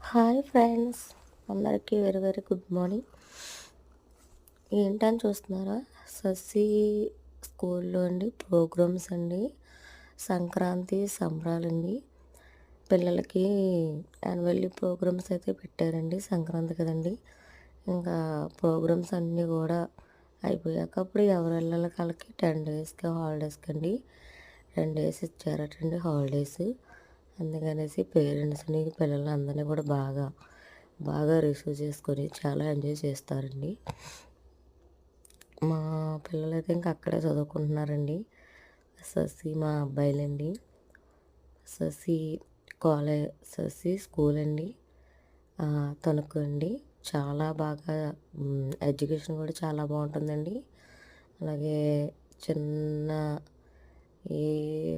Hi friends, అందరికీ very very good morning. ఏంటని చూస్తున్నారా? ససి స్కూల్లో అండి ప్రోగ్రామ్స్ అండి, సంక్రాంతి సంబరాలండి. పిల్లలకి యాన్యువల్లీ ప్రోగ్రామ్స్ అయితే పెట్టారండి. సంక్రాంతి కదండి, ఇంకా ప్రోగ్రామ్స్ అన్నీ కూడా అయిపోయాక అప్పుడు ఎవరి వాళ్ళకి 10 డేస్కి హాలిడేస్కి అండి 10 డేస్ ఇచ్చారటండి హాలిడేస్. అందుకనేసి పేరెంట్స్ని పిల్లల్ని అందరినీ కూడా బాగా బాగా రిసీవ్ చేసుకొని చాలా ఎంజాయ్ చేస్తారండి. మా పిల్లలైతే ఇంకా అక్కడే చదువుకుంటున్నారండి. ససి మా అబ్బాయిలండి. ససి ససి స్కూల్ అండి, తణుకు అండి. చాలా బాగా ఎడ్యుకేషన్ కూడా చాలా బాగుంటుందండి. అలాగే చిన్న ఏ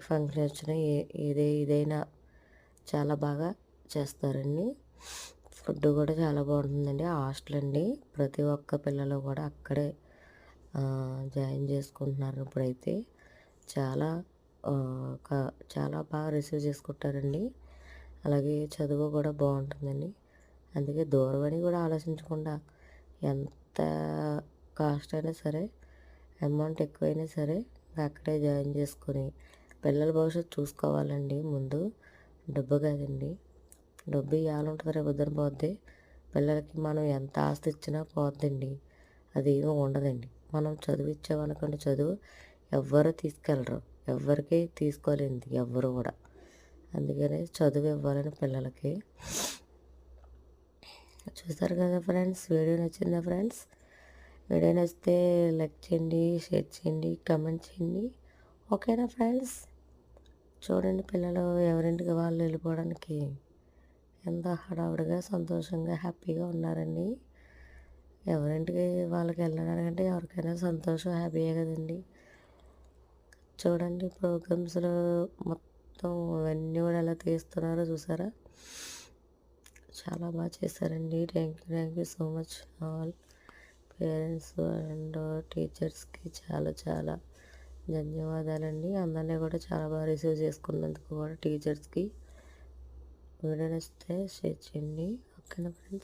ఫంక్షన్ వచ్చినా ఏదైనా చాలా బాగా చేస్తారండి. ఫుడ్ కూడా చాలా బాగుంటుందండి. హాస్టల్ అండి, ప్రతి ఒక్క పిల్లలు కూడా అక్కడే జాయిన్ చేసుకుంటున్నారు ఇప్పుడైతే. చాలా చాలా బాగా రిసీవ్ చేసుకుంటారండి. అలాగే చదువు కూడా బాగుంటుందండి. అందుకే దూరం అని కూడా ఆలోచించకుండా ఎంత కాస్ట్ అయినా సరే, అమౌంట్ ఎక్కువైనా సరే అక్కడే జాయిన్ చేసుకొని పిల్లల భవిష్యత్తు చూసుకోవాలండి. ముందు డబ్బు కాదండి, డబ్బు ఇవాళ ఉంటుంది రేపు పొద్దున పోద్ది. పిల్లలకి మనం ఎంత ఆస్తి ఇచ్చినా పోద్దండి, అది ఏమీ ఉండదండి. మనం చదువు ఇచ్చామనుకోండి, చదువు ఎవ్వరు తీసుకెళ్ళరు, ఎవ్వరికి తీసుకోలేంది ఎవ్వరు కూడా. అందుకనే చదువు ఇవ్వాలని పిల్లలకి. చూస్తారు కదా ఫ్రెండ్స్, వీడియో నచ్చిందా ఫ్రెండ్స్? వీడియో నచ్చితే లైక్ చేయండి, షేర్ చేయండి, కామెంట్ చేయండి. ఓకేనా ఫ్రెండ్స్? చూడండి, పిల్లలు ఎవరింటికి వాళ్ళు వెళ్ళిపోవడానికి ఎంత హడావుడిగా సంతోషంగా హ్యాపీగా ఉన్నారండి. ఎవరింటికి వాళ్ళకి వెళ్ళడానికంటే ఎవరికైనా సంతోషం హ్యాపీయే కదండి. చూడండి, ప్రోగ్రామ్స్లో మొత్తం అవన్నీ కూడా ఎలా తీస్తున్నారో చూసారా? చాలా బాగా చేశారండి. Thank you so much all parents and టీచర్స్కి చాలా చాలా ధన్యవాదాలండి. అందరినీ కూడా చాలా బాగా రిసీవ్ చేసుకున్నందుకు కూడా టీచర్స్కి. వీడియో నచ్చితే షేర్ చేయండి. ఓకేనా ఫ్రెండ్స్?